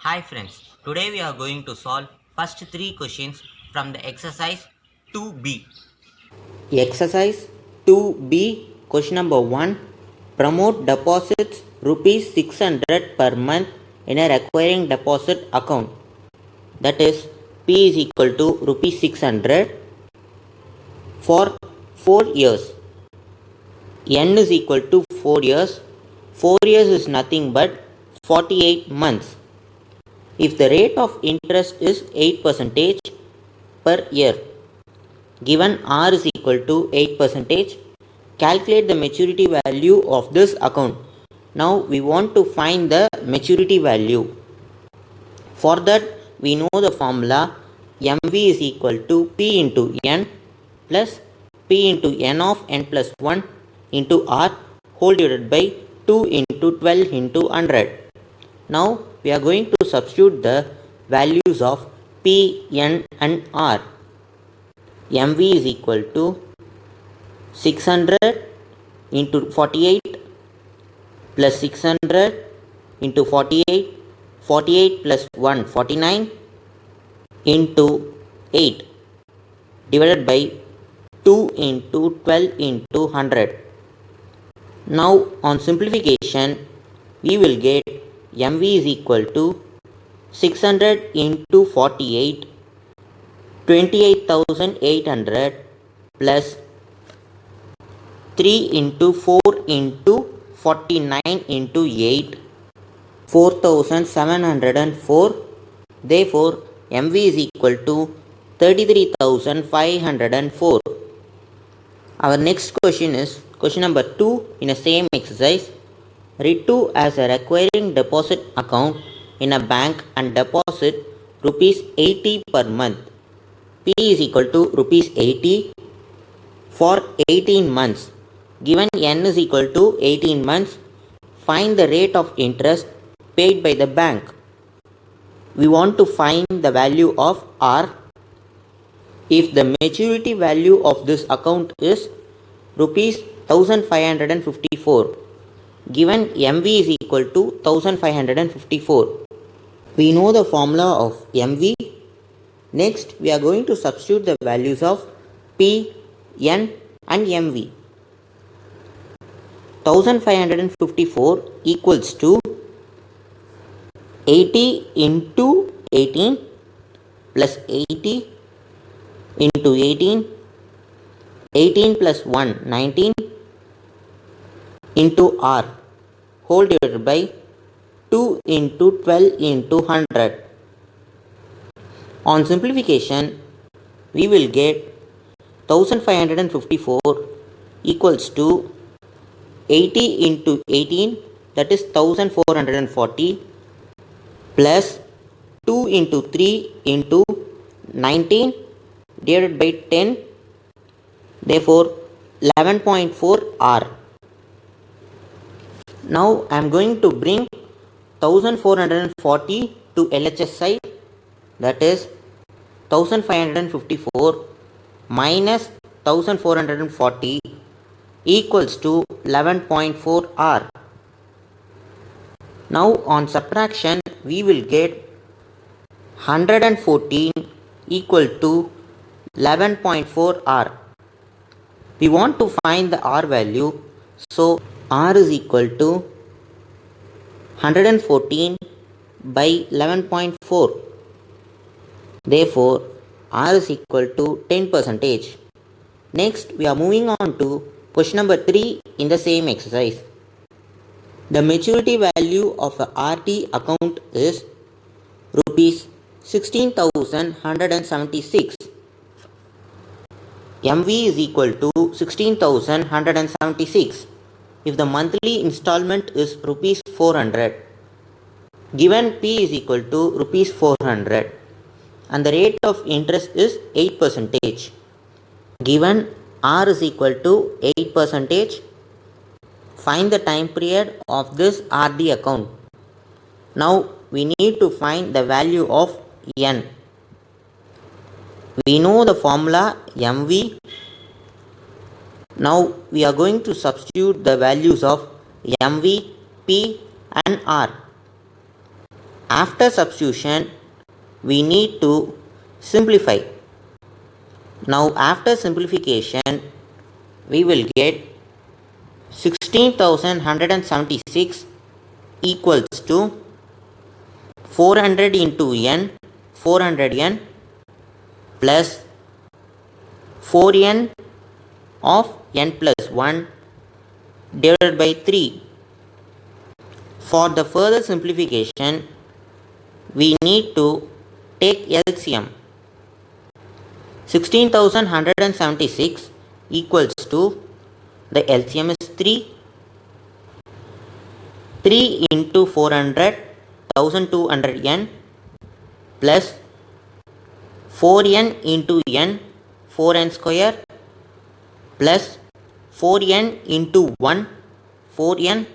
Hi friends, today we are going to solve first three questions from the exercise 2B. Exercise 2B, question number 1. Promote deposits rupees 600 per month in a recurring deposit account. That is, P is equal to rupees 600 for 4 years. N is equal to 4 years. 4 years is nothing but 48 months. If the rate of interest is 8% per year, given R is equal to 8%, calculate the maturity value of this account. Now we want to find the maturity value. For that, we know the formula MV is equal to P into N plus P into N of N plus 1 into R whole divided by 2 into 12 into 100. Now we are going to substitute the values of P, N and R. MV is equal to 600 into 48 plus 600 into 48, 48 plus 1, 49 into 8 divided by 2 into 12 into 100. Now on simplification, we will get MV is equal to 600 into 48, 28,800 plus 3 into 4 into 49 into 8, 4,704. Therefore, MV is equal to 33,504. Our next question is question number 2 in the same exercise. Read 2 as a recurring deposit account in a bank and deposit rupees 80 per month. P is equal to rupees 80 for 18 months. Given N is equal to 18 months, find the rate of interest paid by the bank. We want to find the value of R. If the maturity value of this account is rupees 1554, given MV is equal to 1554. We know the formula of MV. Next, we are going to substitute the values of P, N and MV. 1554 equals to 80 into 18 plus 80 into 18, 18 plus 1, 19 into R whole divided by 2 into 12 into 100. On simplification, we will get 1554 equals to 80 into 18, that is 1440, plus 2 into 3 into 19 divided by 10, therefore 11.4 R. Now I am going to bring 1440 to LHS side, that is 1554 minus 1440 equals to 11.4 R. Now on subtraction, we will get 114 equal to 11.4 R. We want to find the R value, so R is equal to 114 by 11.4. Therefore, R is equal to 10%. Next, we are moving on to question number 3 in the same exercise. The maturity value of a RD account is rupees 16,176. MV is equal to 16,176 if the monthly installment is rupees 400. Given P is equal to rupees 400 and the rate of interest is 8%. Given R is equal to 8%, find the time period of this RD account. Now we need to find the value of N. We know the formula MV. Now we are going to substitute the values of MV, P and R. After substitution, we need to simplify. Now after simplification, we will get 16,176 equals to 400 into n, 400n plus 4n of n plus 1 divided by 3. For the further simplification, we need to take LCM. 16,176 equals to, the LCM is 3. 3 into 400, 1200n plus 4n into n, 4n square plus 4n into 1, 4n.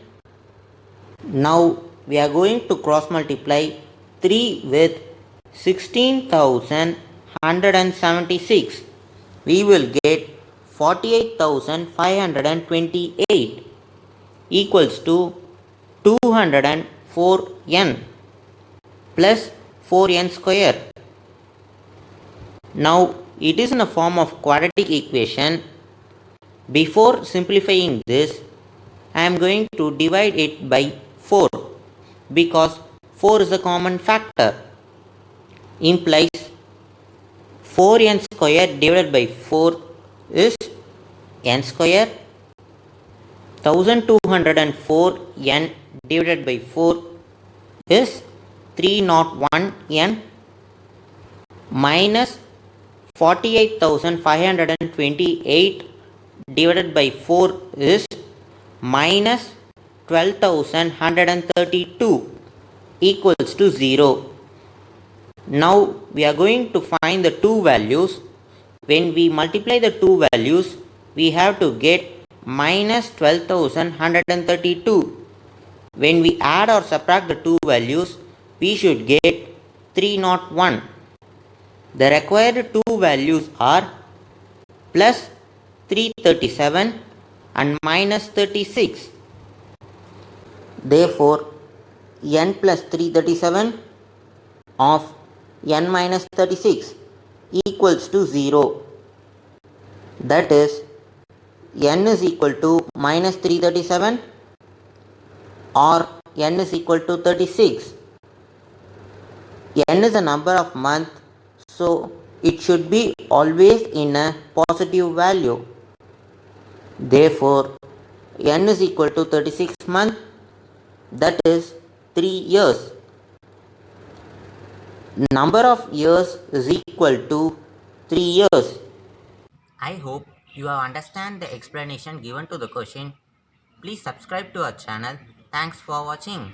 Now we are going to cross multiply 3 with 16,176. We will get 48,528 equals to 204n plus 4n square. Now it is in a form of quadratic equation. Before simplifying this, I am going to divide it by 4 because 4 is a common factor. Implies 4n square divided by 4 is n square. 1204n divided by 4 is 301n minus 48,528 divided by 4 is minus 12,132 equals to 0. Now we are going to find the two values. When we multiply the two values, we have to get minus 12,132. When we add or subtract the two values, we should get 301. The required two values are plus 337 and minus 36. Therefore, n plus 337 of n minus 36 equals to 0. That is, n is equal to minus 337 or n is equal to 36. N is a number of months, so it should be always in a positive value. Therefore, n is equal to 36 months, that is 3 years. Number of years is equal to 3 years. I hope you have understand the explanation given to the question. Please subscribe to our channel. Thanks for watching.